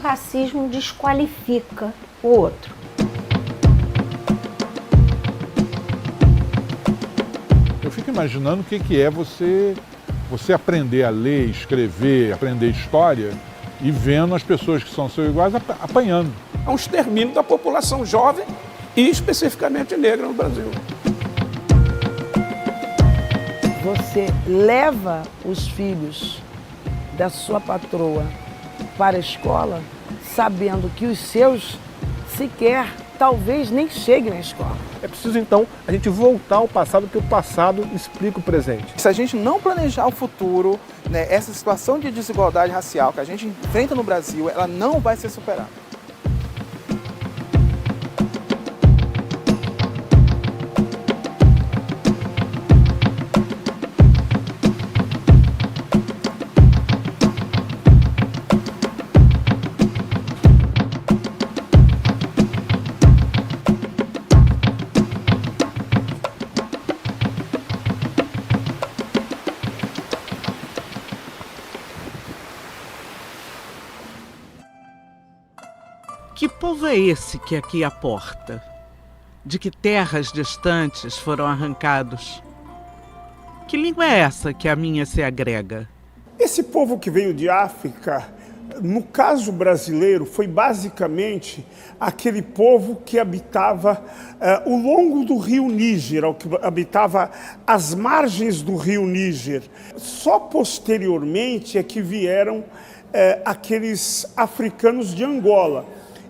racismo desqualifica o outro. Eu fico imaginando o que é você aprender a ler, escrever, aprender história e vendo as pessoas que são seus iguais apanhando. É um extermínio da população jovem e especificamente negra no Brasil. Você leva os filhos da sua patroa para a escola sabendo que os seus sequer, talvez nem cheguem na escola. É preciso, então, a gente voltar ao passado, porque o passado explica o presente. Se a gente não planejar o futuro, né, essa situação de desigualdade racial que a gente enfrenta no Brasil, ela não vai ser superada. Que povo é esse que aqui aporta? De que terras distantes foram arrancados? Que língua é essa que a minha se agrega? Esse povo que veio de África, no caso brasileiro, foi basicamente aquele povo que habitava o longo do rio Níger, que habitava as margens do rio Níger. Só posteriormente é que vieram aqueles africanos de Angola.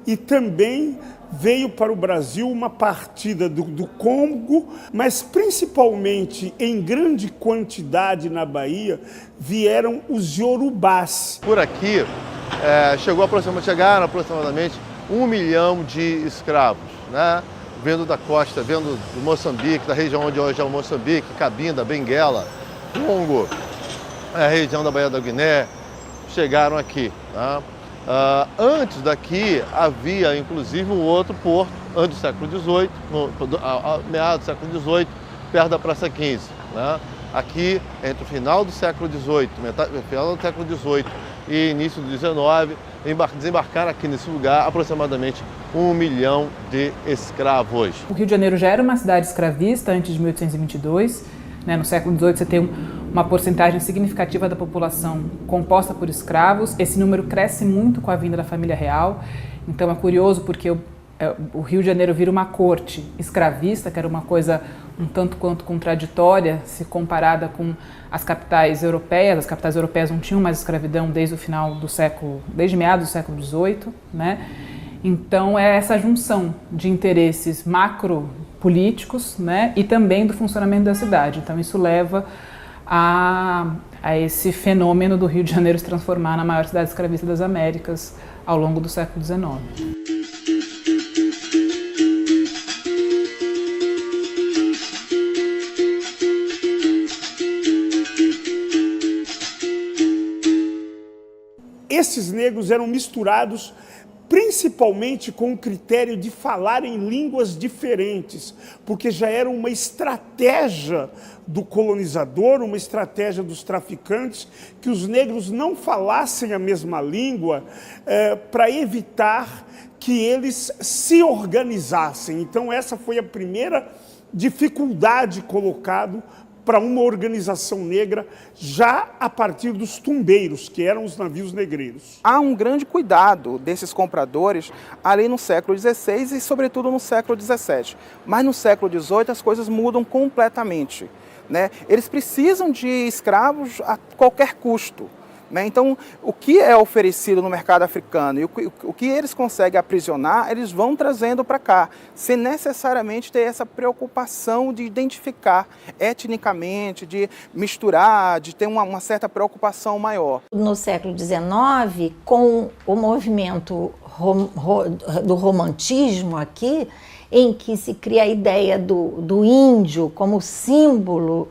E também veio para o Brasil uma partida do Congo, mas principalmente em grande quantidade na Bahia, vieram os iorubás. Por aqui chegaram aproximadamente 1 milhão de escravos, né? Vindo da costa, vindo do Moçambique, da região onde hoje é o Moçambique, Cabinda, Benguela, Congo, a região da Baía da Guiné, chegaram aqui, né? Antes daqui havia inclusive um outro porto, antes do século XVIII, meados do século XVIII, perto da Praça 15. Né? Aqui, entre o final do século XVIII, final do século XVIII e início do XIX, desembarcaram aqui nesse lugar aproximadamente 1 milhão de escravos. O Rio de Janeiro já era uma cidade escravista antes de 1822. No século XVIII você tem uma porcentagem significativa da população composta por escravos. Esse número cresce muito com a vinda da família real. Então é curioso porque o Rio de Janeiro vira uma corte escravista, que era uma coisa um tanto quanto contraditória se comparada com as capitais europeias. As capitais europeias não tinham mais escravidão desde meados do século XVIII, né? Então é essa junção de interesses macropolíticos, né, e também do funcionamento da cidade. Então isso leva a esse fenômeno do Rio de Janeiro se transformar na maior cidade escravista das Américas ao longo do século XIX. Esses negros eram misturados principalmente com o critério de falar em línguas diferentes, porque já era uma estratégia do colonizador, uma estratégia dos traficantes, que os negros não falassem a mesma língua para evitar que eles se organizassem. Então essa foi a primeira dificuldade colocada para uma organização negra já a partir dos tumbeiros, que eram os navios negreiros. Há um grande cuidado desses compradores ali no século XVI e sobretudo no século XVII. Mas no século XVIII as coisas mudam completamente, né? Eles precisam de escravos a qualquer custo. Então, o que é oferecido no mercado africano e o que eles conseguem aprisionar, eles vão trazendo para cá, sem necessariamente ter essa preocupação de identificar etnicamente, de misturar, de ter uma certa preocupação maior. No século XIX, com o movimento do romantismo aqui, em que se cria a ideia do índio como símbolo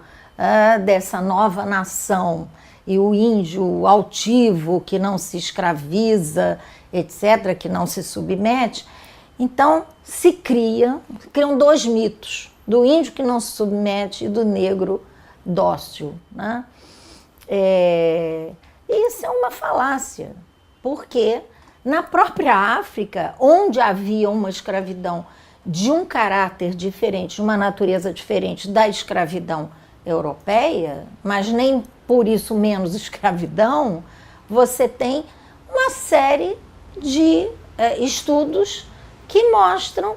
dessa nova nação, e o índio altivo, que não se escraviza, etc., que não se submete. Então, criam dois mitos, do índio que não se submete e do negro dócil, né? E isso é uma falácia, porque Na própria África, onde havia uma escravidão de um caráter diferente, de uma natureza diferente da escravidão europeia, mas nem por isso menos escravidão, você tem uma série de estudos que mostram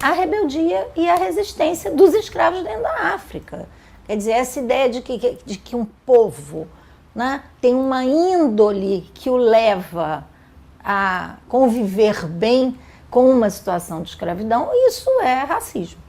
a rebeldia e a resistência dos escravos dentro da África. Quer dizer, essa ideia de que um povo, né, tem uma índole que o leva a conviver bem com uma situação de escravidão, isso é racismo.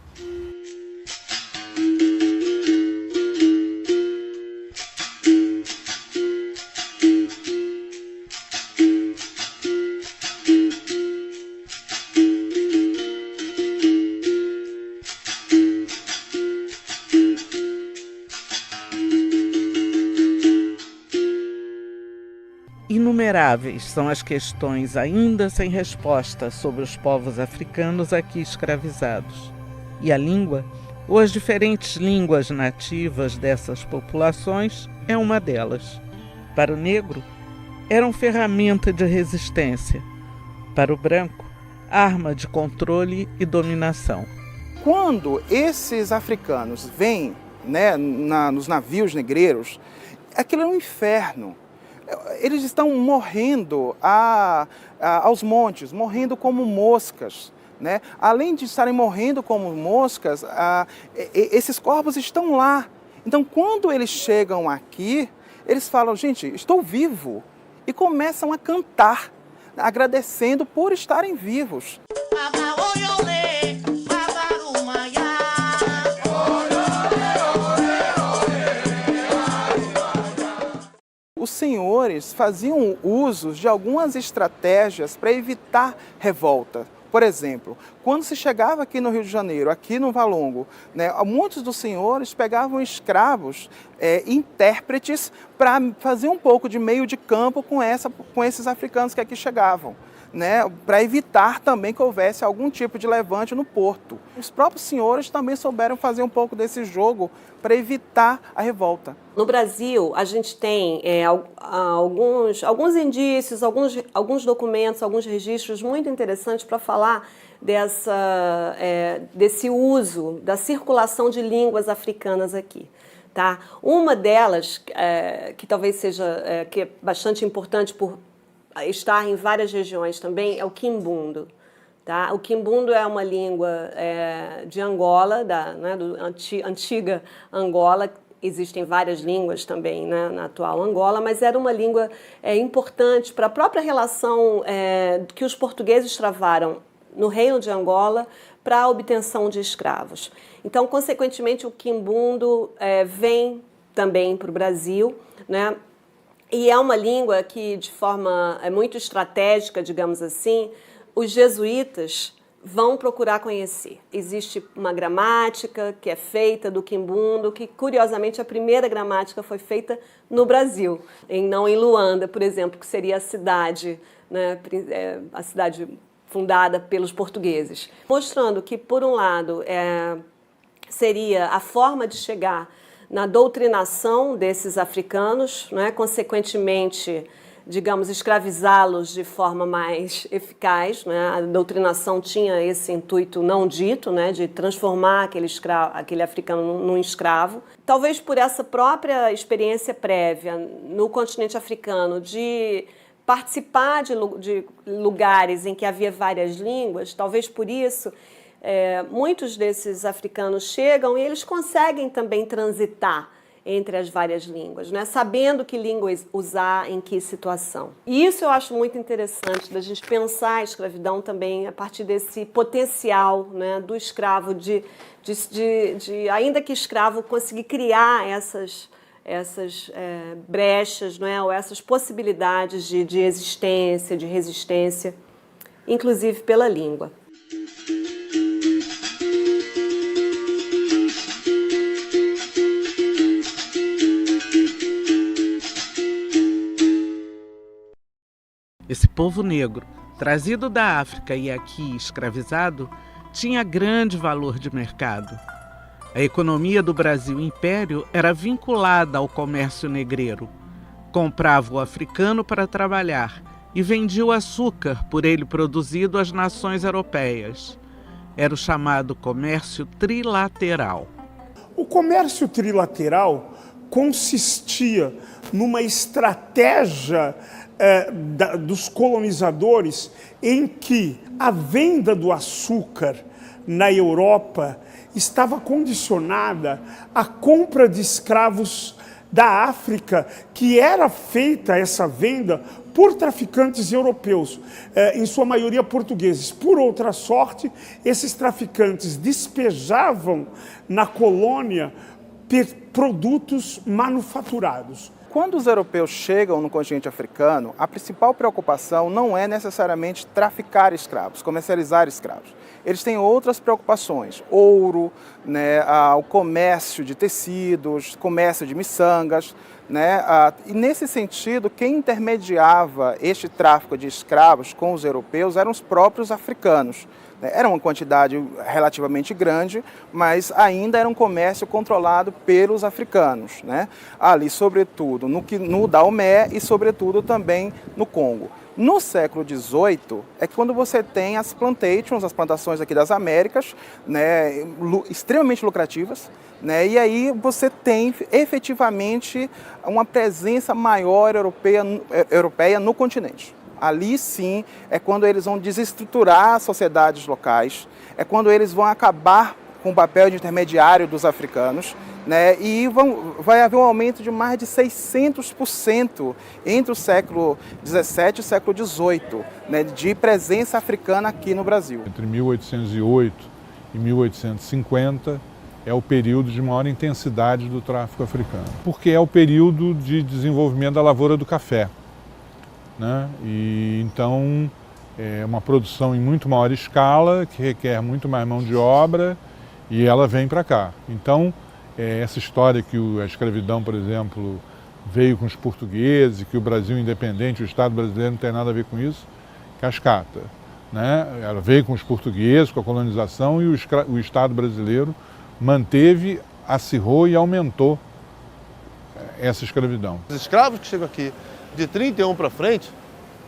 Inumeráveis são as questões ainda sem resposta sobre os povos africanos aqui escravizados. E a língua, ou as diferentes línguas nativas dessas populações, é uma delas. Para o negro, eram ferramenta de resistência. Para o branco, arma de controle e dominação. Quando esses africanos vêm, né, nos navios negreiros, aquilo é um inferno. Eles estão morrendo aos montes, morrendo como moscas, né? Além de estarem morrendo como moscas, esses corpos estão lá. Então, quando eles chegam aqui, eles falam, gente, estou vivo. E começam a cantar, agradecendo por estarem vivos. Os senhores faziam uso de algumas estratégias para evitar revolta. Por exemplo, quando se chegava aqui no Rio de Janeiro, aqui no Valongo, né, muitos dos senhores pegavam escravos, intérpretes, para fazer um pouco de meio de campo com esses africanos que aqui chegavam, né, para evitar também que houvesse algum tipo de levante no porto. Os próprios senhores também souberam fazer um pouco desse jogo para evitar a revolta. No Brasil, a gente tem alguns indícios, alguns documentos, alguns registros muito interessantes para falar desse uso, da circulação de línguas africanas aqui. Tá? Uma delas, que talvez seja que é bastante importante por estar em várias regiões também, é o quimbundo. Tá? O quimbundo é uma língua de Angola, antiga Angola. Existem várias línguas também, né, na atual Angola, mas era uma língua importante para a própria relação que os portugueses travaram no Reino de Angola para a obtenção de escravos. Então, consequentemente, o quimbundo vem também para o Brasil, né? E é uma língua que, de forma muito estratégica, digamos assim, os jesuítas vão procurar conhecer. Existe uma gramática que é feita do quimbundo, que, curiosamente, a primeira gramática foi feita no Brasil, não em Luanda, por exemplo, que seria a cidade, né, a cidade fundada pelos portugueses. Mostrando que, por um lado, seria a forma de chegar na doutrinação desses africanos, né, consequentemente, digamos, escravizá-los de forma mais eficaz, né? A doutrinação tinha esse intuito não dito, né, de transformar aquele africano num escravo. Talvez por essa própria experiência prévia no continente africano de participar de lugares em que havia várias línguas, talvez por isso muitos desses africanos chegam e eles conseguem também transitar entre as várias línguas, né? Sabendo que línguas usar em que situação. E isso eu acho muito interessante, da gente pensar a escravidão também a partir desse potencial, né, do escravo, de ainda que escravo, conseguir criar essas brechas, né, ou essas possibilidades de existência, de resistência, inclusive pela língua. Esse povo negro, trazido da África e aqui escravizado, tinha grande valor de mercado. A economia do Brasil Império era vinculada ao comércio negreiro. Comprava o africano para trabalhar e vendia o açúcar por ele produzido às nações europeias. Era o chamado comércio trilateral. O comércio trilateral consistia numa estratégia dos colonizadores em que a venda do açúcar na Europa estava condicionada à compra de escravos da África, que era feita essa venda por traficantes europeus, em sua maioria portugueses. Por outra sorte, esses traficantes despejavam na colônia produtos manufaturados. Quando os europeus chegam no continente africano, a principal preocupação não é necessariamente traficar escravos, comercializar escravos. Eles têm outras preocupações, ouro, né, o comércio de tecidos, comércio de miçangas, né, e nesse sentido, quem intermediava este tráfico de escravos com os europeus eram os próprios africanos. Era uma quantidade relativamente grande, mas ainda era um comércio controlado pelos africanos, né? Ali, sobretudo, no Daomé e, sobretudo, também no Congo. No século XVIII é quando você tem as plantations, as plantações aqui das Américas, né, extremamente lucrativas, né, e aí você tem efetivamente uma presença maior europeia no continente. Ali sim é quando eles vão desestruturar as sociedades locais, é quando eles vão acabar com o papel de intermediário dos africanos, né, e vai haver um aumento de mais de 600% entre o século XVII e o século XVIII, né, de presença africana aqui no Brasil. Entre 1808 e 1850 é o período de maior intensidade do tráfico africano, porque é o período de desenvolvimento da lavoura do café, né? E então é uma produção em muito maior escala, que requer muito mais mão de obra, e ela vem para cá. Então, essa história que a escravidão, por exemplo, veio com os portugueses, que o Brasil independente, o Estado brasileiro não tem nada a ver com isso, cascata, né? Ela veio com os portugueses, com a colonização, e o Estado brasileiro manteve, acirrou e aumentou essa escravidão. Os escravos que chegam aqui de 31 para frente,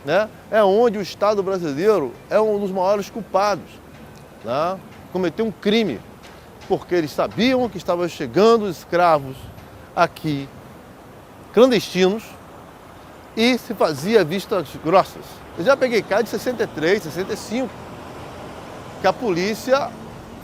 né, é onde o Estado brasileiro é um dos maiores culpados, né? Cometeu um crime, porque eles sabiam que estavam chegando escravos aqui, clandestinos, e se fazia vistas grossas. Eu já peguei cá de 63, 65, que a polícia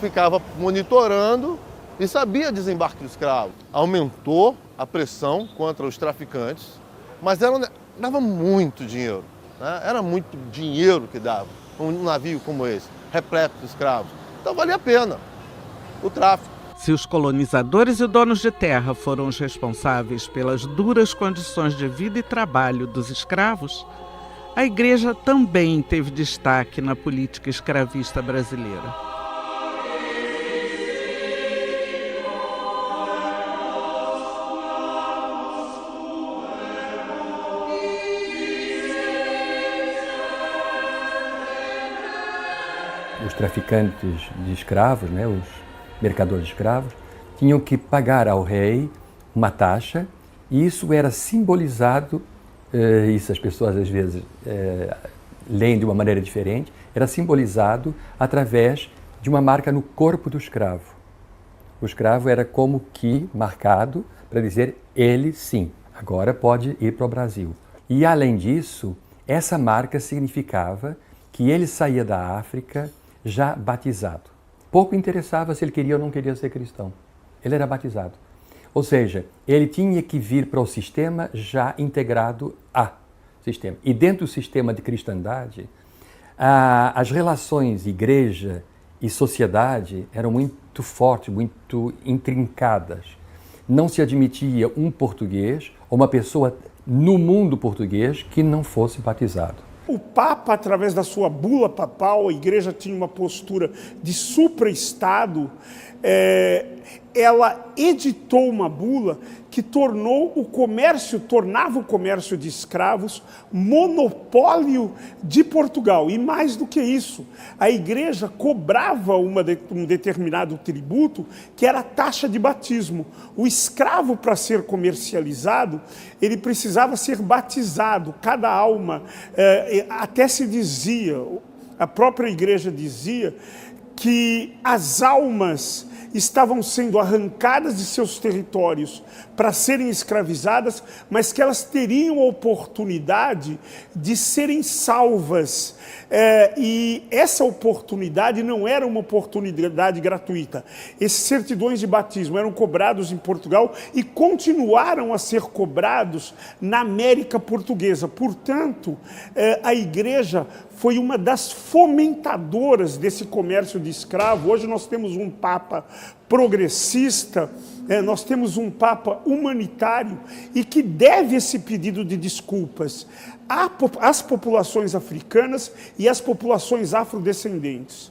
ficava monitorando e sabia desembarque do escravo. Aumentou a pressão contra os traficantes, mas dava muito dinheiro, né? Era muito dinheiro que dava um navio como esse, repleto de escravos. Então valia a pena o tráfico. Se os colonizadores e donos de terra foram os responsáveis pelas duras condições de vida e trabalho dos escravos, a Igreja também teve destaque na política escravista brasileira. Os traficantes de escravos, né, os mercadores de escravos, tinham que pagar ao rei uma taxa, e isso era simbolizado, isso as pessoas às vezes leem de uma maneira diferente, era simbolizado através de uma marca no corpo do escravo. O escravo era como que marcado para dizer, ele sim, agora pode ir para o Brasil. E além disso, essa marca significava que ele saía da África já batizado. Pouco interessava se ele queria ou não queria ser cristão. Ele era batizado. Ou seja, ele tinha que vir para o sistema já integrado a sistema. E dentro do sistema de cristandade, as relações igreja e sociedade eram muito fortes, muito intrincadas. Não se admitia um português ou uma pessoa no mundo português que não fosse batizado. O Papa, através da sua bula papal, a Igreja tinha uma postura de supra-estado, ela editou uma bula que tornava o comércio de escravos monopólio de Portugal. E mais do que isso, a igreja cobrava um determinado tributo, que era a taxa de batismo. O escravo, para ser comercializado, ele precisava ser batizado. Cada alma, até se dizia, a própria igreja dizia, que as almas estavam sendo arrancadas de seus territórios para serem escravizadas, mas que elas teriam a oportunidade de serem salvas. E essa oportunidade não era uma oportunidade gratuita. Esses certidões de batismo eram cobrados em Portugal e continuaram a ser cobrados na América Portuguesa. Portanto, a igreja foi uma das fomentadoras desse comércio de escravo. Hoje nós temos um Papa progressista, nós temos um Papa humanitário e que deve esse pedido de desculpas às populações africanas e às populações afrodescendentes.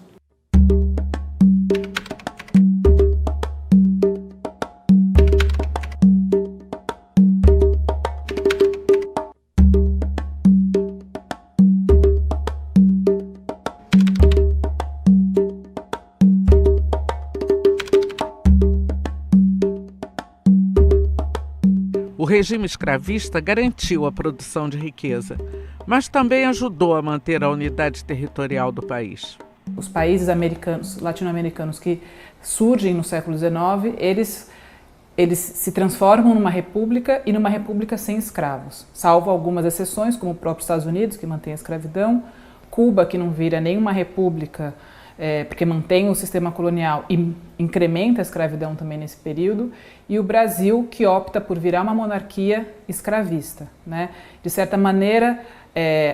O regime escravista garantiu a produção de riqueza, mas também ajudou a manter a unidade territorial do país. Os países latino-americanos que surgem no século XIX, eles se transformam numa república e numa república sem escravos, salvo algumas exceções, como o próprio Estados Unidos, que mantém a escravidão, Cuba, que não vira nenhuma república, porque mantém o sistema colonial e incrementa a escravidão também nesse período, e o Brasil, que opta por virar uma monarquia escravista, né? De certa maneira,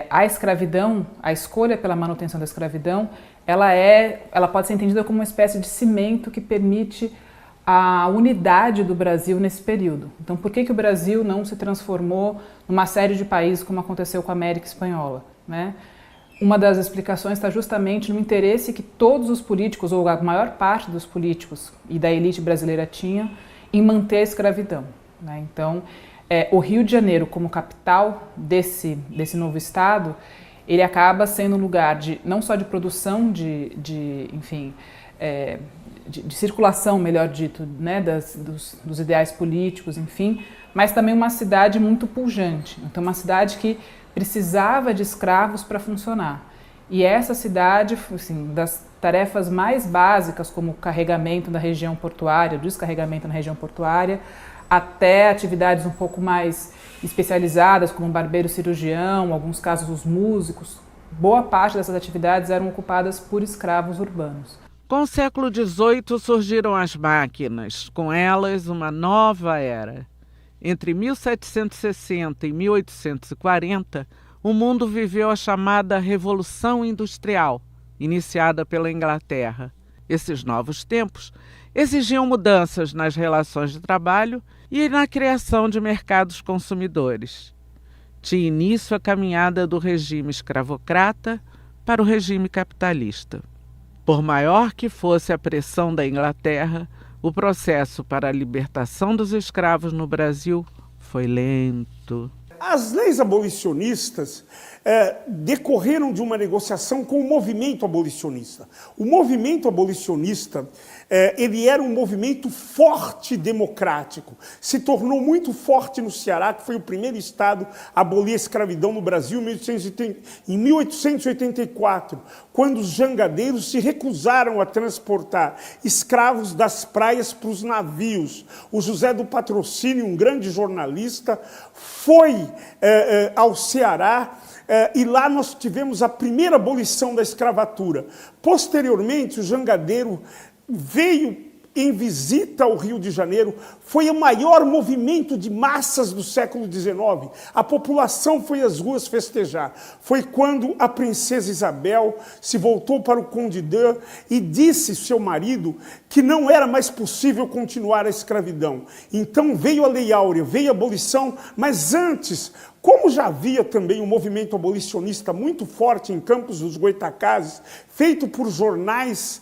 a escravidão, a escolha pela manutenção da escravidão, ela pode ser entendida como uma espécie de cimento que permite a unidade do Brasil nesse período. Então, por que o Brasil não se transformou numa série de países como aconteceu com a América Espanhola, né? Uma das explicações está justamente no interesse que todos os políticos, ou a maior parte dos políticos e da elite brasileira tinham em manter a escravidão, né? Então, o Rio de Janeiro, como capital desse novo estado, ele acaba sendo um lugar não só de produção, de circulação, melhor dito, né, dos ideais políticos, enfim, mas também uma cidade muito pujante. Então, uma cidade que precisava de escravos para funcionar. E essa cidade, assim, das tarefas mais básicas, como o carregamento da região portuária, o descarregamento na região portuária, até atividades um pouco mais especializadas, como barbeiro cirurgião, em alguns casos os músicos, boa parte dessas atividades eram ocupadas por escravos urbanos. Com o século XVIII surgiram as máquinas, com elas uma nova era. Entre 1760 e 1840, o mundo viveu a chamada Revolução Industrial, iniciada pela Inglaterra. Esses novos tempos exigiam mudanças nas relações de trabalho e na criação de mercados consumidores. Tinha início a caminhada do regime escravocrata para o regime capitalista. Por maior que fosse a pressão da Inglaterra, o processo para a libertação dos escravos no Brasil foi lento. As leis abolicionistas decorreram de uma negociação com o movimento abolicionista. O movimento abolicionista ele era um movimento forte democrático. Se tornou muito forte no Ceará, que foi o primeiro estado a abolir a escravidão no Brasil em 1884, quando os jangadeiros se recusaram a transportar escravos das praias para os navios. O José do Patrocínio, um grande jornalista, foi ao Ceará e lá nós tivemos a primeira abolição da escravatura. Posteriormente, o jangadeiro veio em visita ao Rio de Janeiro, foi o maior movimento de massas do século XIX. A população foi às ruas festejar. Foi quando a princesa Isabel se voltou para o Conde d'Eu e disse ao seu marido que não era mais possível continuar a escravidão. Então veio a Lei Áurea, veio a abolição, mas antes, Como já havia também um movimento abolicionista muito forte em Campos dos Goytacazes, feito por jornais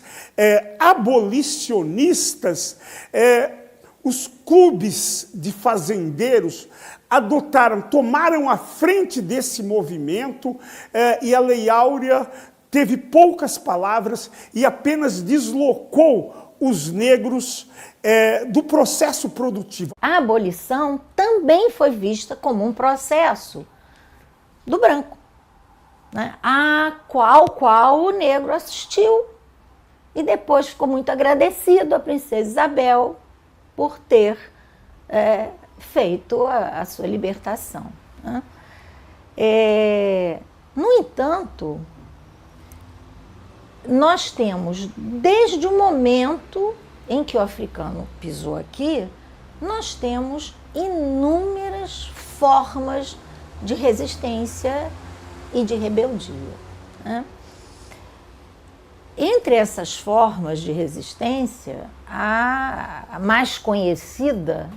abolicionistas, os clubes de fazendeiros tomaram a frente desse movimento e a Lei Áurea teve poucas palavras e apenas deslocou os negros do processo produtivo. A abolição também foi vista como um processo do branco, né? A qual o negro assistiu e depois ficou muito agradecido à princesa Isabel por ter feito a sua libertação, né? No entanto, nós temos, desde o momento em que o africano pisou aqui, nós temos inúmeras formas de resistência e de rebeldia, né? Entre essas formas de resistência, a mais conhecida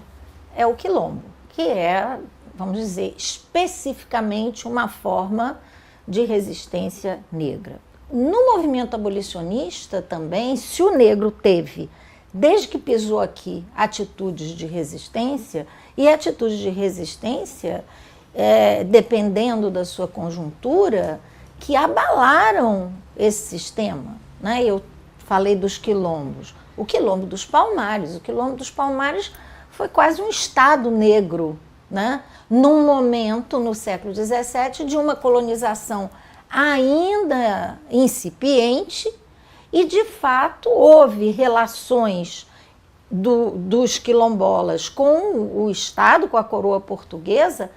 é o quilombo, que é, vamos dizer, especificamente uma forma de resistência negra. No movimento abolicionista também, se o negro teve, desde que pisou aqui, atitudes de resistência, e atitudes de resistência, dependendo da sua conjuntura, que abalaram esse sistema, né? Eu falei dos quilombos, o quilombo dos Palmares. O quilombo dos Palmares foi quase um estado negro, né? Num momento, no século XVII, de uma colonização ainda incipiente, e de fato houve relações dos quilombolas com o Estado, com a coroa portuguesa,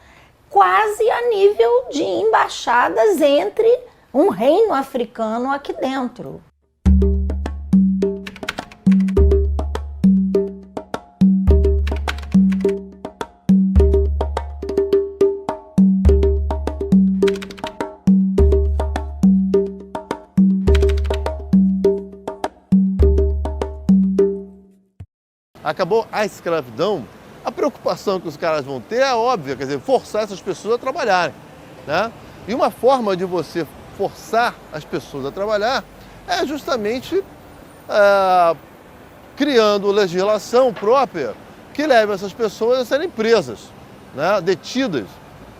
quase a nível de embaixadas entre um reino africano aqui dentro. Acabou a escravidão, a preocupação que os caras vão ter é óbvia, quer dizer, forçar essas pessoas a trabalharem, né? E uma forma de você forçar as pessoas a trabalhar é justamente criando legislação própria que leve essas pessoas a serem presas, né? Detidas,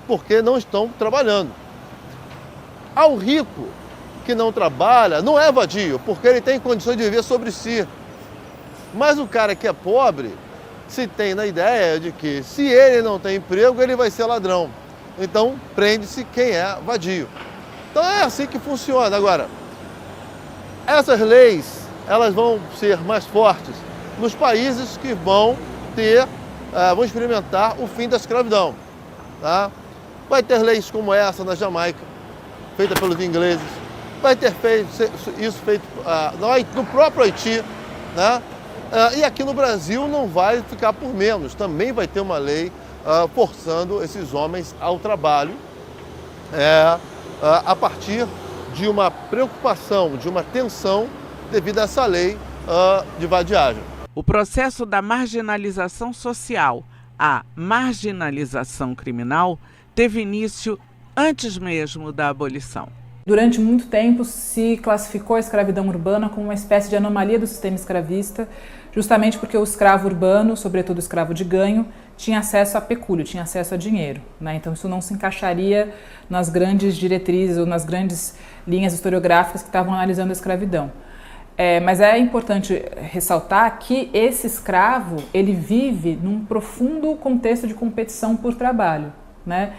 porque não estão trabalhando. Ao rico que não trabalha, não é vadio, porque ele tem condições de viver sobre si. Mas o cara que é pobre se tem na ideia de que se ele não tem emprego, ele vai ser ladrão. Então, prende-se quem é vadio. Então é assim que funciona. Agora, essas leis, elas vão ser mais fortes nos países que vão experimentar o fim da escravidão, tá? Vai ter leis como essa na Jamaica, feita pelos ingleses. Vai ter isso feito no próprio Haiti, né? E aqui no Brasil não vai ficar por menos, também vai ter uma lei forçando esses homens ao trabalho a partir de uma preocupação, de uma tensão devido a essa lei de vadiagem. O processo da marginalização social, a marginalização criminal, teve início antes mesmo da abolição. Durante muito tempo se classificou a escravidão urbana como uma espécie de anomalia do sistema escravista, justamente porque o escravo urbano, sobretudo o escravo de ganho, tinha acesso a pecúlio, tinha acesso a dinheiro, né? Então isso não se encaixaria nas grandes diretrizes ou nas grandes linhas historiográficas que estavam analisando a escravidão. Mas é importante ressaltar que esse escravo, ele vive num profundo contexto de competição por trabalho, né?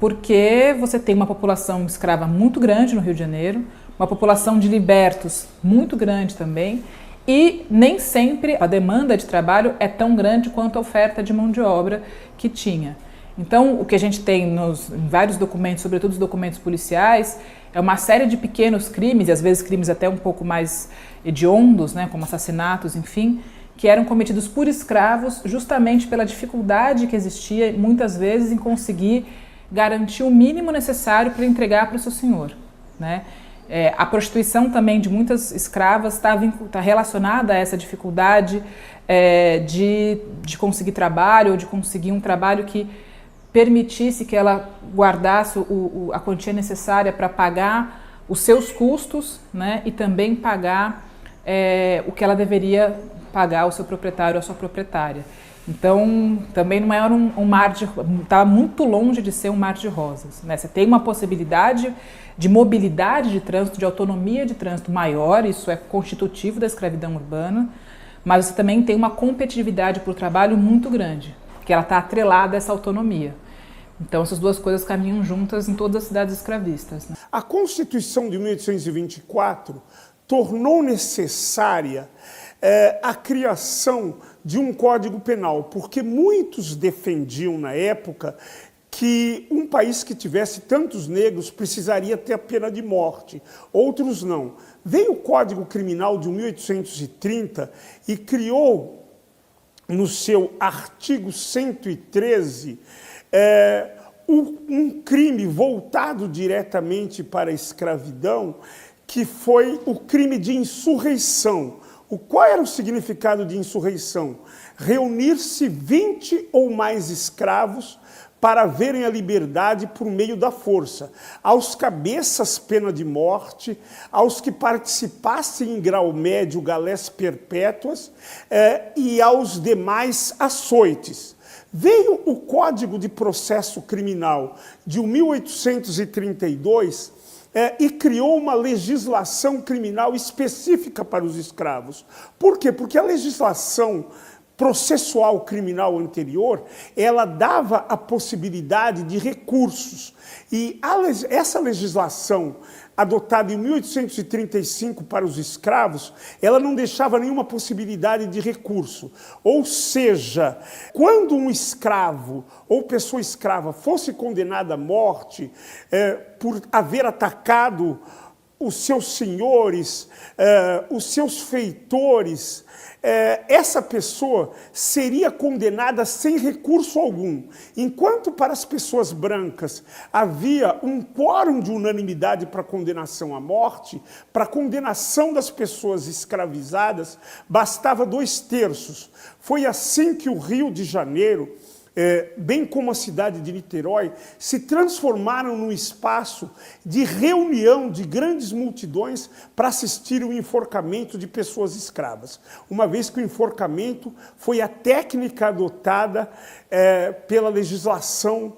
Porque você tem uma população escrava muito grande no Rio de Janeiro, uma população de libertos muito grande também, e nem sempre a demanda de trabalho é tão grande quanto a oferta de mão de obra que tinha. Então, o que a gente tem em vários documentos, sobretudo os documentos policiais, é uma série de pequenos crimes, e às vezes crimes até um pouco mais hediondos, né, como assassinatos, enfim, que eram cometidos por escravos justamente pela dificuldade que existia, muitas vezes, em conseguir garantir o mínimo necessário para entregar para o seu senhor, né? A prostituição também de muitas escravas está relacionada a essa dificuldade de conseguir trabalho, ou de conseguir um trabalho que permitisse que ela guardasse a quantia necessária para pagar os seus custos, né, e também pagar o que ela deveria pagar ao seu proprietário ou à sua proprietária. Então, também não era um mar de... Está muito longe de ser um mar de rosas, né? Você tem uma possibilidade de mobilidade de trânsito, de autonomia de trânsito maior, isso é constitutivo da escravidão urbana, mas você também tem uma competitividade por trabalho muito grande, que ela está atrelada a essa autonomia. Então, essas duas coisas caminham juntas em todas as cidades escravistas, né? A Constituição de 1824 tornou necessária a criação de um Código Penal, porque muitos defendiam na época que um país que tivesse tantos negros precisaria ter a pena de morte, outros não. Veio o Código Criminal de 1830 e criou, no seu artigo 113, um crime voltado diretamente para a escravidão, que foi o crime de insurreição. Qual era o significado de insurreição? Reunir-se 20 ou mais escravos para verem a liberdade por meio da força. Aos cabeças, pena de morte, aos que participassem em grau médio, galés perpétuas, e aos demais açoites. Veio o Código de Processo Criminal de 1832, e criou uma legislação criminal específica para os escravos. Por quê? Porque a legislação processual criminal anterior, ela dava a possibilidade de recursos. E essa legislação adotada em 1835 para os escravos, ela não deixava nenhuma possibilidade de recurso. Ou seja, quando um escravo ou pessoa escrava fosse condenada à morte por haver atacado os seus senhores, os seus feitores, essa pessoa seria condenada sem recurso algum. Enquanto para as pessoas brancas havia um quórum de unanimidade para condenação à morte, para a condenação das pessoas escravizadas bastava 2/3. Foi assim que o Rio de Janeiro, bem como a cidade de Niterói, se transformaram num espaço de reunião de grandes multidões para assistir o enforcamento de pessoas escravas. Uma vez que o enforcamento foi a técnica adotada pela legislação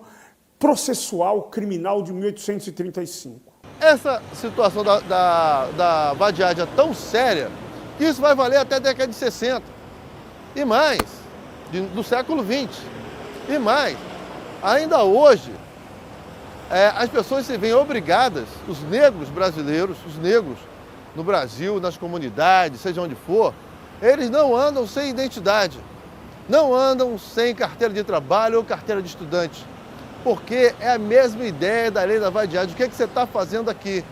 processual criminal de 1835. Essa situação da vadiagem é tão séria que isso vai valer até a década de 60 e mais, do século 20. E mais, ainda hoje, as pessoas se veem obrigadas, os negros brasileiros, os negros no Brasil, nas comunidades, seja onde for, eles não andam sem identidade, não andam sem carteira de trabalho ou carteira de estudante, porque é a mesma ideia da lei da vadiagem. O que é que você está fazendo aqui?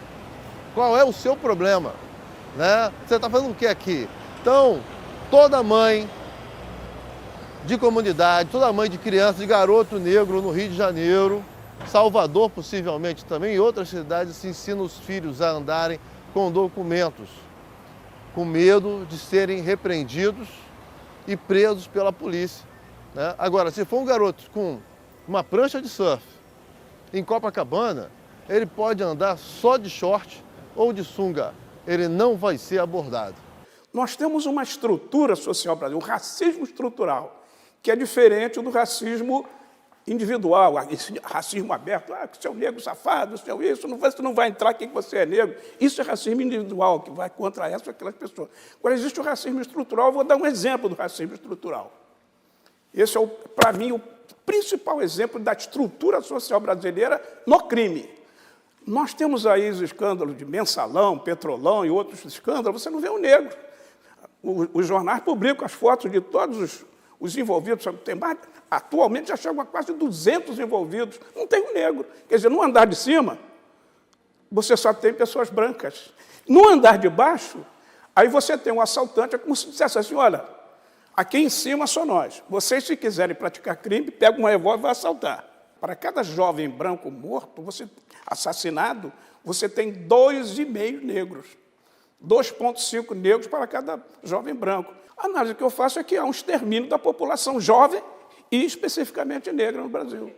Qual é o seu problema? Né? Você está fazendo o que aqui? Então, toda mãe de comunidade, toda mãe de criança, de garoto negro no Rio de Janeiro, Salvador possivelmente também, e outras cidades, se ensina os filhos a andarem com documentos, com medo de serem repreendidos e presos pela polícia. Né? Agora, se for um garoto com uma prancha de surf em Copacabana, ele pode andar só de short ou de sunga, ele não vai ser abordado. Nós temos uma estrutura social brasileira, um racismo estrutural, que é diferente do racismo individual, esse racismo aberto, seu negro safado, seu isso, você não vai entrar aqui que você é negro. Isso é racismo individual, que vai contra essa ou aquelas pessoas. Agora, existe o racismo estrutural, eu vou dar um exemplo do racismo estrutural. Esse é, para mim, o principal exemplo da estrutura social brasileira no crime. Nós temos aí os escândalos de Mensalão, Petrolão e outros escândalos, você não vê um negro. Os jornais publicam as fotos de todos os envolvidos, tem mais, atualmente já chegam a quase 200 envolvidos, não tem um negro. Quer dizer, no andar de cima, você só tem pessoas brancas. No andar de baixo, aí você tem um assaltante, é como se dissesse assim, olha, aqui em cima só nós. Vocês, se quiserem praticar crime, pegam um revólver e vão assaltar. Para cada jovem branco morto, assassinado, você tem 2,5 negros. 2,5 negros para cada jovem branco. A análise que eu faço é que há um extermínio da população jovem e especificamente negra no Brasil.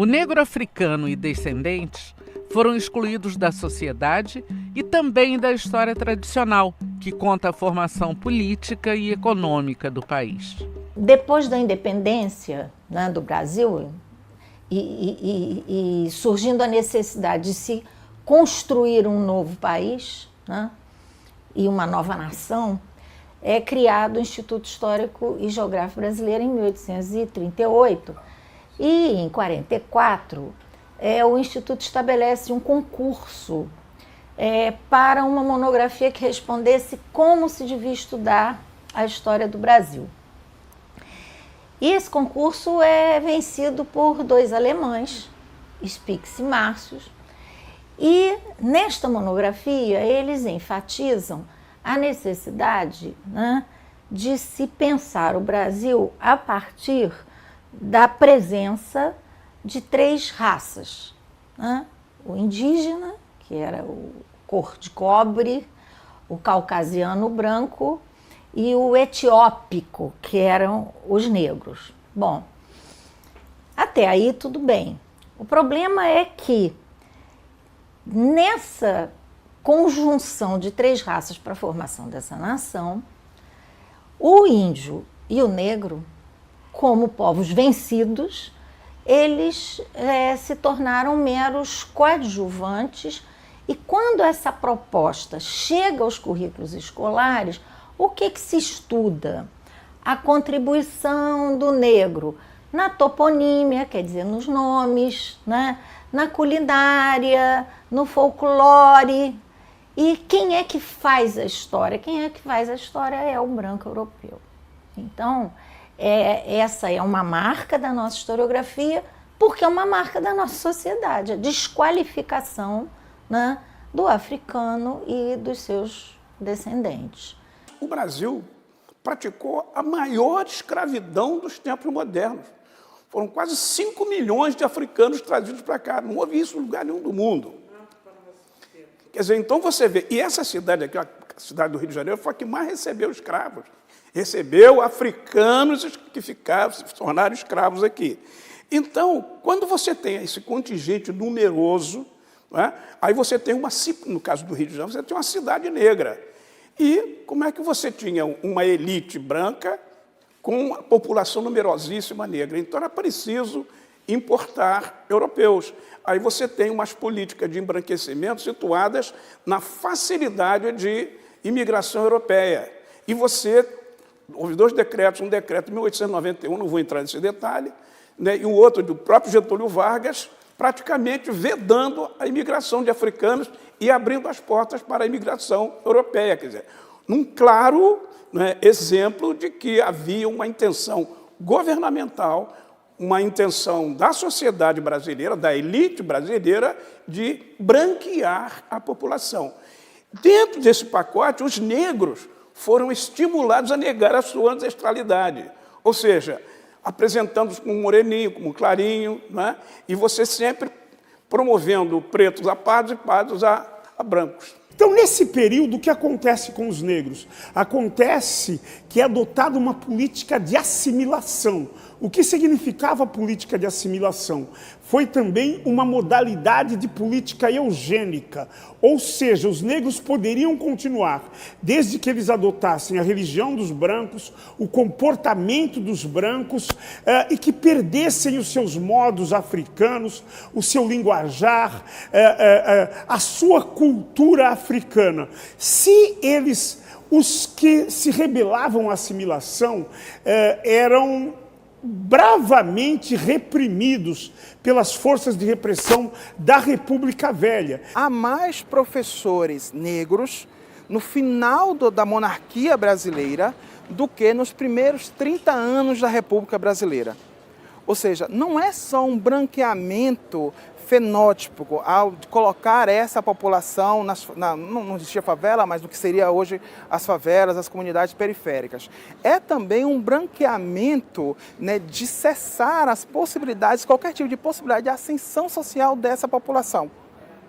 O negro africano e descendentes foram excluídos da sociedade e também da história tradicional, que conta a formação política e econômica do país. Depois da independência, né, do Brasil, e surgindo a necessidade de se construir um novo país, né, e uma nova nação, é criado o Instituto Histórico e Geográfico Brasileiro em 1838. E em 1944, o Instituto estabelece um concurso para uma monografia que respondesse como se devia estudar a história do Brasil. E esse concurso é vencido por 2 alemães, Spix e Márcios, e nesta monografia eles enfatizam a necessidade, né, de se pensar o Brasil a partir da presença de 3 raças, né? O indígena, que era o cor de cobre, o caucasiano branco e o etiópico, que eram os negros. Bom, até aí tudo bem. O problema é que nessa conjunção de 3 raças para a formação dessa nação, o índio e o negro, como povos vencidos, eles se tornaram meros coadjuvantes, e quando essa proposta chega aos currículos escolares, o que se estuda? A contribuição do negro na toponímia, quer dizer, nos nomes, né? Na culinária, no folclore. E quem é que faz a história? Quem é que faz a história é o branco europeu. Então, essa é uma marca da nossa historiografia, porque é uma marca da nossa sociedade, a desqualificação, né, do africano e dos seus descendentes. O Brasil praticou a maior escravidão dos tempos modernos. Foram quase 5 milhões de africanos trazidos para cá. Não houve isso em lugar nenhum do mundo. Quer dizer, então você vê, e essa cidade aqui, a cidade do Rio de Janeiro, foi a que mais recebeu escravos. Recebeu africanos que ficaram, se tornaram escravos aqui. Então, quando você tem esse contingente numeroso, né, aí você tem no caso do Rio de Janeiro, você tem uma cidade negra. E como é que você tinha uma elite branca com a população numerosíssima negra? Então, era preciso importar europeus. Aí você tem umas políticas de embranquecimento situadas na facilidade de imigração europeia. E houve 2 decretos, um decreto de 1891, não vou entrar nesse detalhe, né, e o outro do próprio Getúlio Vargas, praticamente vedando a imigração de africanos e abrindo as portas para a imigração europeia. Quer dizer, num claro, né, exemplo de que havia uma intenção governamental, uma intenção da sociedade brasileira, da elite brasileira, de branquear a população. Dentro desse pacote, os negros foram estimulados a negar a sua ancestralidade, ou seja, apresentando-os como moreninho, como clarinho, né? E você sempre promovendo pretos a pardos e pardos a brancos. Então, nesse período, o que acontece com os negros? Acontece que é adotada uma política de assimilação. O que significava a política de assimilação? Foi também uma modalidade de política eugênica, ou seja, os negros poderiam continuar, desde que eles adotassem a religião dos brancos, o comportamento dos brancos, e que perdessem os seus modos africanos, o seu linguajar, a sua cultura africana. Se eles, os que se rebelavam à assimilação, eram bravamente reprimidos pelas forças de repressão da República Velha. Há mais professores negros no final da monarquia brasileira do que nos primeiros 30 anos da República Brasileira. Ou seja, não é só um branqueamento fenótipo ao colocar essa população, não existia favela, mas no que seria hoje as favelas, as comunidades periféricas. É também um branqueamento, né, de cessar as possibilidades, qualquer tipo de possibilidade de ascensão social dessa população.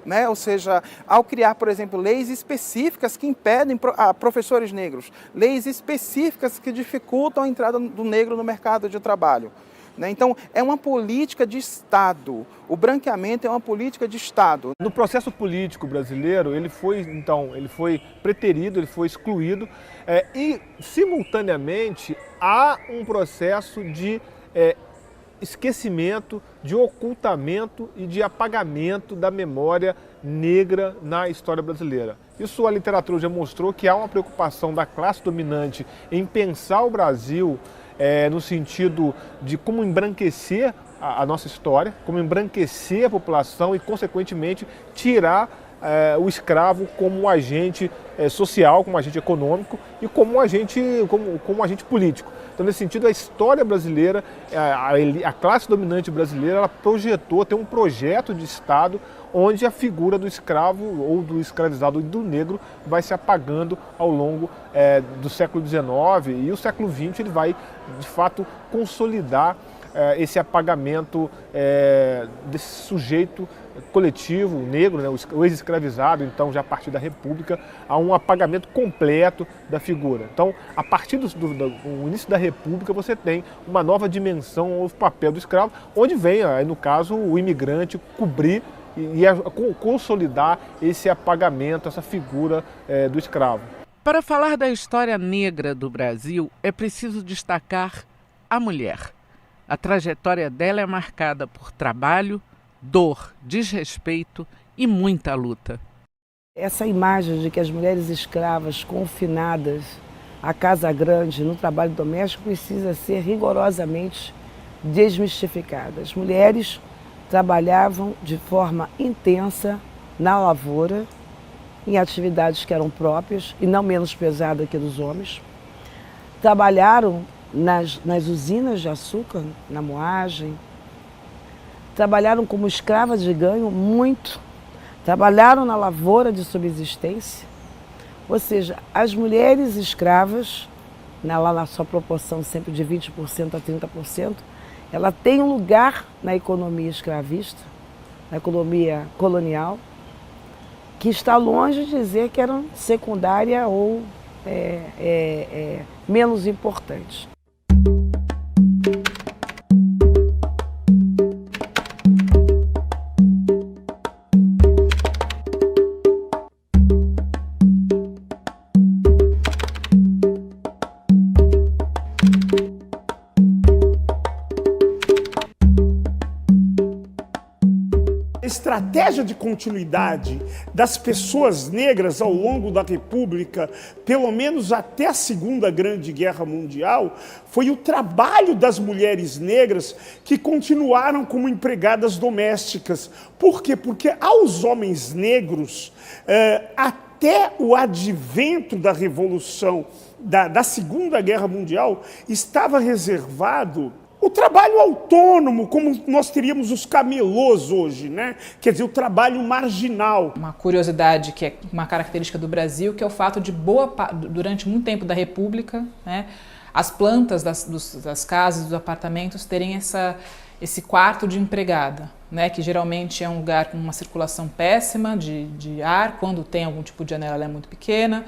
Né? Ou seja, ao criar, por exemplo, leis específicas que impedem professores negros, leis específicas que dificultam a entrada do negro no mercado de trabalho. né? Então, é uma política de Estado. O branqueamento é uma política de Estado. No processo político brasileiro, ele foi preterido, ele foi excluído e, simultaneamente, há um processo de esquecimento, de ocultamento e de apagamento da memória negra na história brasileira. Isso a literatura já mostrou que há uma preocupação da classe dominante em pensar o Brasil no sentido de como embranquecer a nossa história, como embranquecer a população e, consequentemente, tirar o escravo como um agente social, como um agente econômico e como um agente político. Então, nesse sentido, a história brasileira, a classe dominante brasileira, ela projetou, tem um projeto de Estado onde a figura do escravo ou do escravizado e do negro vai se apagando ao longo do século XIX, e o século XX ele vai, de fato, consolidar esse apagamento desse sujeito coletivo negro, né, o ex-escravizado. Então, já a partir da República, há um apagamento completo da figura. Então, a partir do início da República, você tem uma nova dimensão ao papel do escravo, onde vem, aí, no caso, o imigrante cobrir e consolidar esse apagamento, essa figura do escravo. Para falar da história negra do Brasil, é preciso destacar a mulher. A trajetória dela é marcada por trabalho, dor, desrespeito e muita luta. Essa imagem de que as mulheres escravas confinadas à casa grande, no trabalho doméstico, precisa ser rigorosamente desmistificada. As mulheres trabalhavam de forma intensa na lavoura, em atividades que eram próprias e não menos pesadas que dos homens. Trabalharam nas usinas de açúcar, na moagem. Trabalharam como escravas de ganho muito. Trabalharam na lavoura de subsistência. Ou seja, as mulheres escravas, lá na sua proporção sempre de 20% a 30%, ela tem um lugar na economia escravista, na economia colonial, que está longe de dizer que eram secundária ou menos importante. Estratégia de continuidade das pessoas negras ao longo da República, pelo menos até a Segunda Grande Guerra Mundial, foi o trabalho das mulheres negras que continuaram como empregadas domésticas. Por quê? Porque aos homens negros, até o advento da Revolução, da Segunda Guerra Mundial, estava reservado o trabalho autônomo, como nós teríamos os camelôs hoje, né? Quer dizer, o trabalho marginal. Uma curiosidade que é uma característica do Brasil, que é o fato de durante muito tempo da República, né, as plantas das casas, dos apartamentos terem esse quarto de empregada, né, que geralmente é um lugar com uma circulação péssima de ar, quando tem algum tipo de janela ela é muito pequena,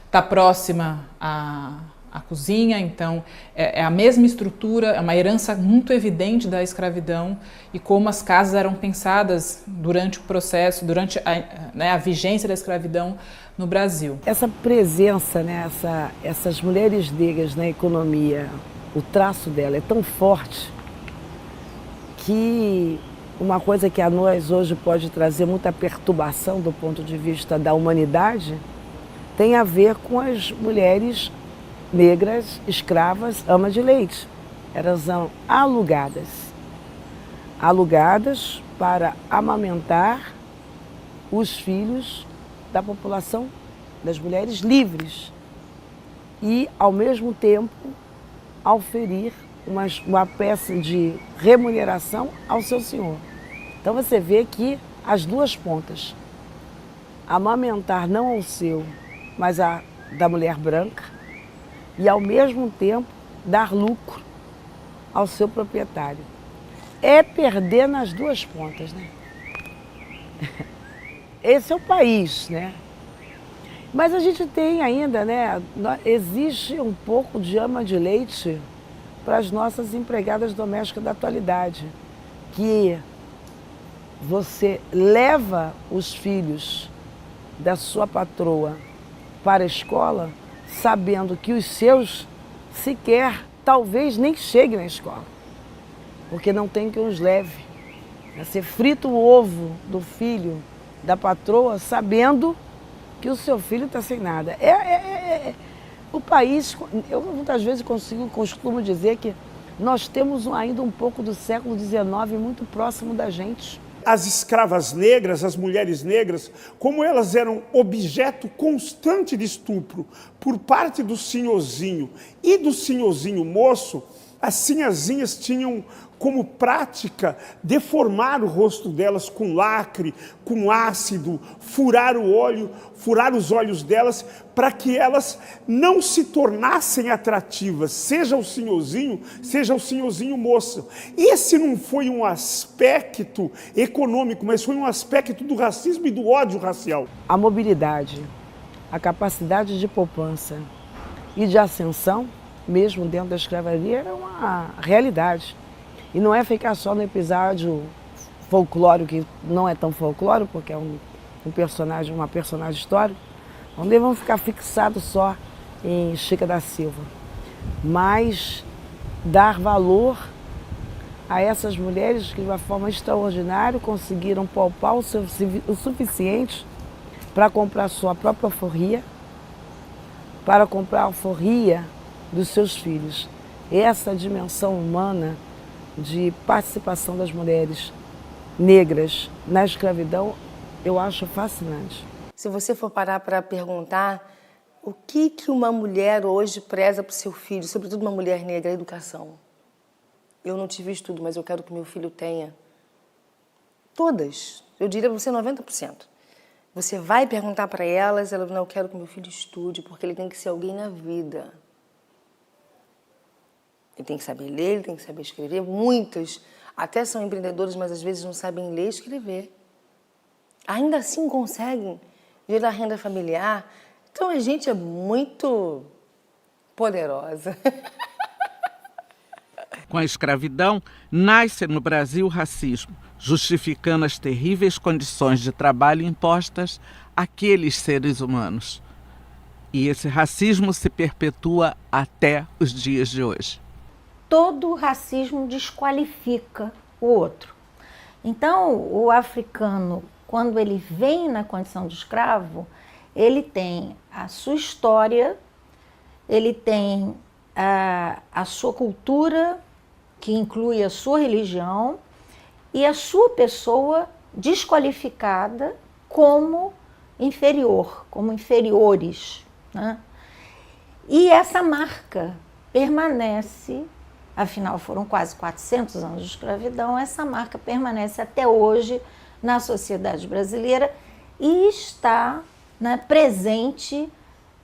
está próxima a cozinha, então é a mesma estrutura, é uma herança muito evidente da escravidão e como as casas eram pensadas durante o processo, durante a vigência da escravidão no Brasil. Essa presença, né, essas mulheres negras na economia, o traço dela é tão forte que uma coisa que a nós hoje pode trazer muita perturbação do ponto de vista da humanidade tem a ver com as mulheres negras, escravas, amas de leite. Elas eram alugadas para amamentar os filhos da população, das mulheres livres e, ao mesmo tempo, oferir uma espécie de remuneração ao seu senhor. Então você vê que as duas pontas, amamentar não ao seu, mas a da mulher branca, e, ao mesmo tempo, dar lucro ao seu proprietário. É perder nas duas pontas, né? Esse é o país, né? Mas a gente tem ainda, né? Existe um pouco de ama de leite para as nossas empregadas domésticas da atualidade, que você leva os filhos da sua patroa para a escola sabendo que os seus sequer, talvez nem cheguem na escola, porque não tem quem os leve. Você frita o ovo do filho da patroa sabendo que o seu filho está sem nada. O país, eu muitas vezes costumo dizer que nós temos ainda um pouco do século XIX muito próximo da gente. As escravas negras, as mulheres negras, como elas eram objeto constante de estupro por parte do senhorzinho e do senhorzinho moço, as sinhazinhas tinham como prática deformar o rosto delas com lacre, com ácido, furar os olhos delas para que elas não se tornassem atrativas, seja o senhorzinho moço. Esse não foi um aspecto econômico, mas foi um aspecto do racismo e do ódio racial. A mobilidade, a capacidade de poupança e de ascensão, mesmo dentro da escravaria, era uma realidade. E não é ficar só no episódio folclórico, que não é tão folclórico, porque é uma personagem histórica. Não devemos ficar fixados só em Chica da Silva, mas dar valor a essas mulheres que, de uma forma extraordinária, conseguiram poupar o suficiente para comprar sua própria alforria, para comprar a alforria dos seus filhos. Essa dimensão humana de participação das mulheres negras na escravidão, eu acho fascinante. Se você for parar para perguntar o que uma mulher hoje preza para o seu filho, sobretudo uma mulher negra, a educação. Eu não tive estudo, mas eu quero que meu filho tenha. Todas. Eu diria para você 90%. Você vai perguntar para elas, não, eu quero que meu filho estude, porque ele tem que ser alguém na vida. Ele tem que saber ler, ele tem que saber escrever. Muitas até são empreendedoras, mas às vezes não sabem ler e escrever. Ainda assim conseguem gerar renda familiar. Então a gente é muito poderosa. Com a escravidão, nasce no Brasil o racismo, justificando as terríveis condições de trabalho impostas àqueles seres humanos. E esse racismo se perpetua até os dias de hoje. Todo racismo desqualifica o outro. Então, o africano, quando ele vem na condição de escravo, ele tem a sua história, ele tem a sua cultura, que inclui a sua religião, e a sua pessoa desqualificada como inferior, como inferiores, né? E essa marca permanece, afinal foram quase 400 anos de escravidão, essa marca permanece até hoje na sociedade brasileira e está, né, presente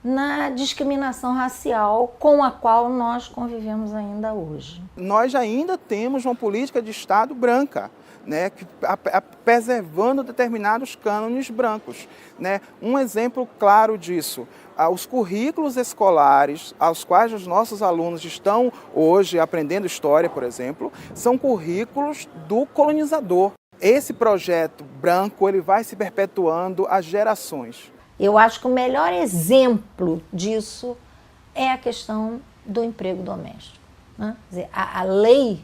na discriminação racial com a qual nós convivemos ainda hoje. Nós ainda temos uma política de Estado branca, né, preservando determinados cânones brancos, né? Um exemplo claro disso, os currículos escolares aos quais os nossos alunos estão hoje aprendendo história, por exemplo, são currículos do colonizador. Esse projeto branco ele vai se perpetuando às gerações. Eu acho que o melhor exemplo disso é a questão do emprego doméstico, né? Quer dizer, a lei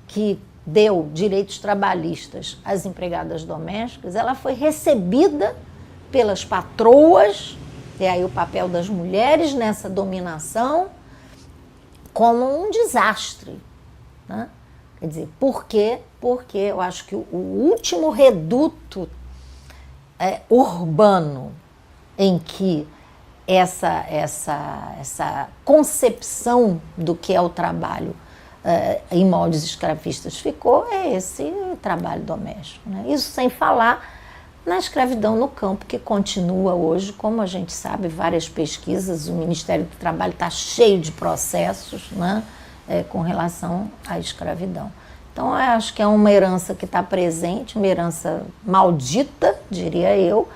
que deu direitos trabalhistas às empregadas domésticas, ela foi recebida pelas patroas, e aí o papel das mulheres nessa dominação, como um desastre, né? Quer dizer, por quê? Porque eu acho que o último reduto urbano em que essa concepção do que é o trabalho em moldes escravistas ficou, é esse trabalho doméstico, né? Isso sem falar na escravidão no campo, que continua hoje, como a gente sabe, várias pesquisas, o Ministério do Trabalho está cheio de processos, né, com relação à escravidão. Então, eu acho que é uma herança que está presente, uma herança maldita, diria eu,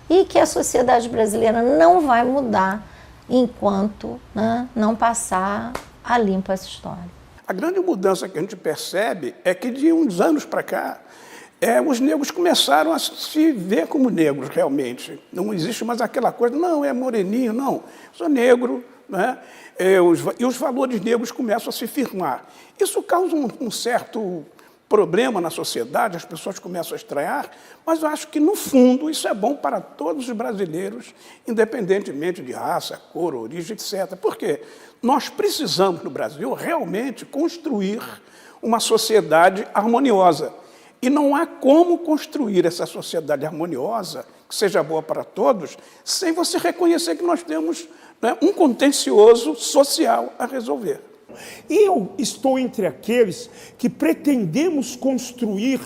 e que a sociedade brasileira não vai mudar enquanto, né, não passar a limpo essa história. A grande mudança que a gente percebe é que de uns anos para cá, os negros começaram a se ver como negros realmente. Não existe mais aquela coisa, não, é moreninho, não, sou negro, né? E os valores negros começam a se firmar. Isso causa um certo problema na sociedade, as pessoas começam a estranhar, mas eu acho que, no fundo, isso é bom para todos os brasileiros, independentemente de raça, cor, origem, etc. Por quê? Nós precisamos, no Brasil, realmente construir uma sociedade harmoniosa. E não há como construir essa sociedade harmoniosa, que seja boa para todos, sem você reconhecer que nós temos, né, um contencioso social a resolver. Eu estou entre aqueles que pretendemos construir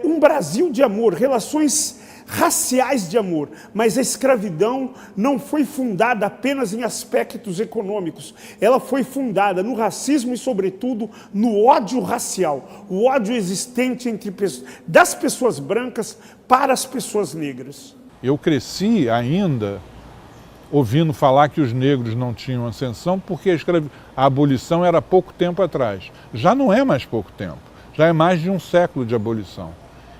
um Brasil de amor, relações raciais de amor, mas a escravidão não foi fundada apenas em aspectos econômicos, ela foi fundada no racismo e, sobretudo, no ódio racial, o ódio existente das pessoas brancas para as pessoas negras. Eu cresci ainda ouvindo falar que os negros não tinham ascensão porque a abolição era pouco tempo atrás. Já não é mais pouco tempo, já é mais de um século de abolição.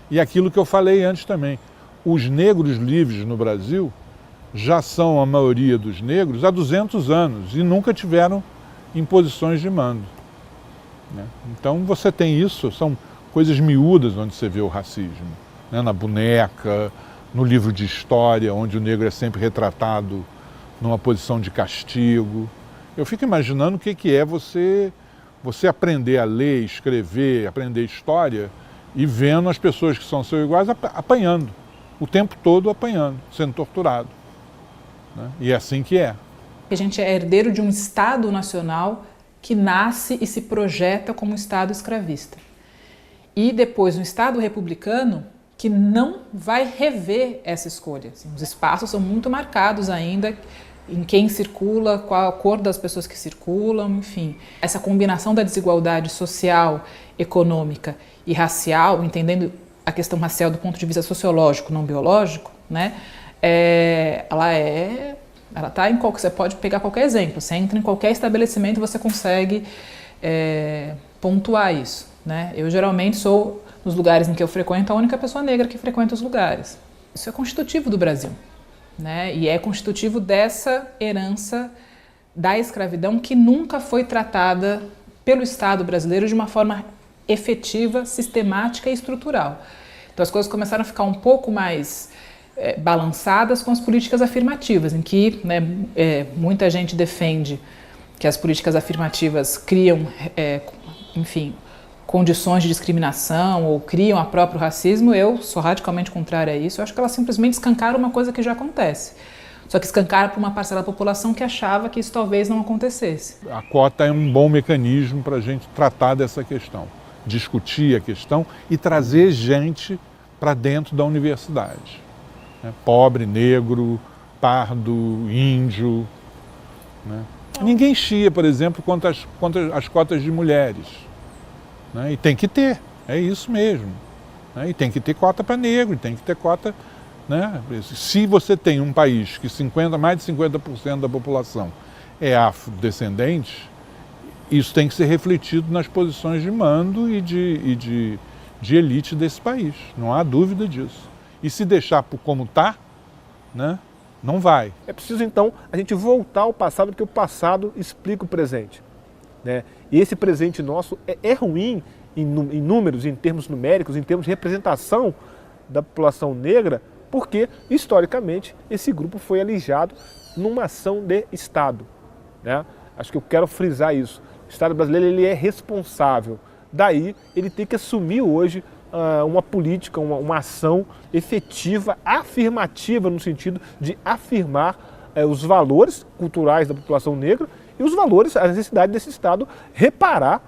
E aquilo que eu falei antes também, os negros livres no Brasil já são a maioria dos negros há 200 anos e nunca tiveram imposições de mando, né? Então você tem isso, são coisas miúdas onde você vê o racismo, né? Na boneca, no livro de história, onde o negro é sempre retratado numa posição de castigo. Eu fico imaginando o que é você aprender a ler, escrever, aprender história e vendo as pessoas que são seus iguais apanhando, o tempo todo apanhando, sendo torturado, né? E é assim que é. A gente é herdeiro de um Estado nacional que nasce e se projeta como um Estado escravista. E depois um Estado republicano que não vai rever essa escolha. Assim, os espaços são muito marcados ainda em quem circula, qual a cor das pessoas que circulam, enfim. Essa combinação da desigualdade social, econômica e racial, entendendo a questão racial do ponto de vista sociológico, não biológico, né? Ela tá você pode pegar qualquer exemplo, você entra em qualquer estabelecimento e você consegue pontuar isso, né? Eu geralmente sou, nos lugares em que eu frequento, a única pessoa negra que frequenta os lugares. Isso é constitutivo do Brasil, né? E é constitutivo dessa herança da escravidão que nunca foi tratada pelo Estado brasileiro de uma forma efetiva, sistemática e estrutural. Então as coisas começaram a ficar um pouco mais balançadas com as políticas afirmativas, em que, né, muita gente defende que as políticas afirmativas criam, enfim, condições de discriminação ou criam o próprio racismo. Eu sou radicalmente contrária a isso. Eu acho que elas simplesmente escancaram uma coisa que já acontece. Só que escancaram para uma parcela da população que achava que isso talvez não acontecesse. A cota é um bom mecanismo para a gente tratar dessa questão, discutir a questão e trazer gente para dentro da universidade, né? Pobre, negro, pardo, índio, né? Ninguém chia, por exemplo, quanto às cotas de mulheres, né? E tem que ter, é isso mesmo, né? E tem que ter cota para negro, tem que ter cota, né? Se você tem um país que mais de 50% da população é afrodescendente, isso tem que ser refletido nas posições de mando e de elite desse país, não há dúvida disso. E se deixar como está, né, não vai. É preciso, então, a gente voltar ao passado, porque o passado explica o presente, né? E esse presente nosso é ruim em números, em termos numéricos, em termos de representação da população negra, porque, historicamente, esse grupo foi alijado numa ação de Estado, né? Acho que eu quero frisar isso. O Estado brasileiro, ele é responsável. Daí, ele tem que assumir hoje uma política, uma ação efetiva, afirmativa, no sentido de afirmar os valores culturais da população negra e os valores, a necessidade desse Estado reparar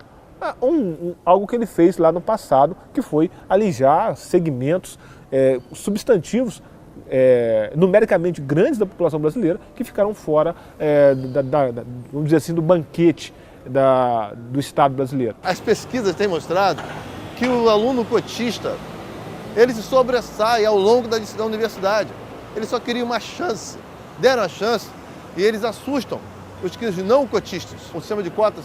algo que ele fez lá no passado, que foi alijar segmentos substantivos, numericamente grandes da população brasileira, que ficaram fora, vamos dizer assim, do banquete do Estado brasileiro. As pesquisas têm mostrado que o aluno cotista, ele se sobressai ao longo da universidade. Ele só queria uma chance, deram a chance e eles assustam os que não cotistas. O sistema de cotas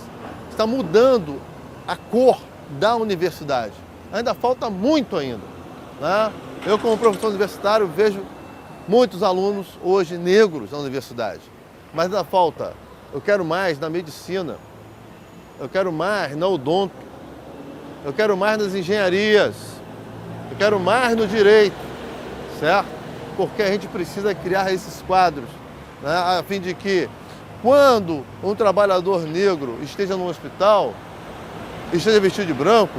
está mudando a cor da universidade. Ainda falta muito ainda, né? Eu, como professor universitário, vejo muitos alunos hoje negros na universidade, mas ainda falta. Eu quero mais na medicina, eu quero mais na odonto, eu quero mais nas engenharias, eu quero mais no direito, certo? Porque a gente precisa criar esses quadros, né, a fim de que, quando um trabalhador negro esteja no hospital, esteja vestido de branco,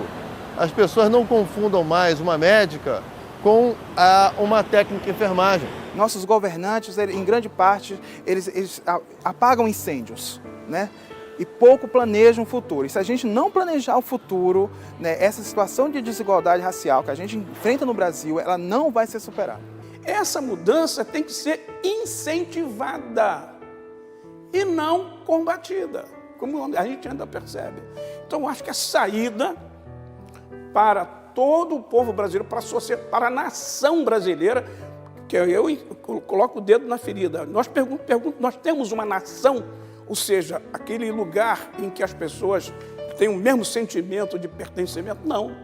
as pessoas não confundam mais uma médica com uma técnica de enfermagem. Nossos governantes, em grande parte, eles apagam incêndios, né? E pouco planejam o futuro. E se a gente não planejar o futuro, né, essa situação de desigualdade racial que a gente enfrenta no Brasil, ela não vai ser superada. Essa mudança tem que ser incentivada e não combatida, como a gente ainda percebe. Então, eu acho que a saída para todo o povo brasileiro, para a nação brasileira, que eu coloco o dedo na ferida. Nós temos uma nação, ou seja, aquele lugar em que as pessoas têm o mesmo sentimento de pertencimento? Não,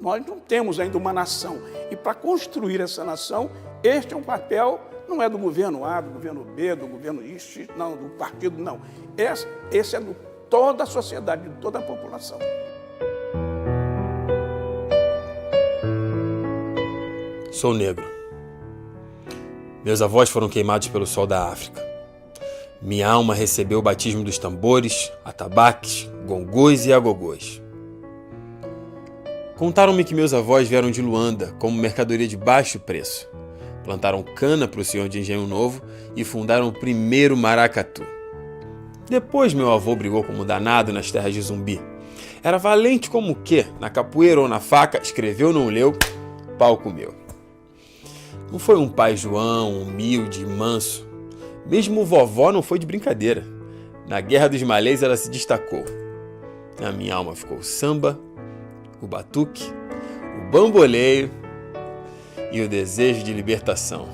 nós não temos ainda uma nação. E para construir essa nação, este é um papel, não é do governo A, do governo B, do governo X, não, do partido, não. Esse é de toda a sociedade, de toda a população. Sou negro. Meus avós foram queimados pelo sol da África. Minha alma recebeu o batismo dos tambores, atabaques, gongôs e agogôs. Contaram-me que meus avós vieram de Luanda como mercadoria de baixo preço. Plantaram cana para o senhor de Engenho Novo e fundaram o primeiro maracatu. Depois meu avô brigou como danado nas terras de Zumbi. Era valente como o quê? Na capoeira ou na faca, escreveu, não leu, pau comeu. Não foi um pai João, humilde e manso. Mesmo vovó não foi de brincadeira. Na Guerra dos Malês ela se destacou. Na minha alma ficou o samba, o batuque, o bamboleio e o desejo de libertação.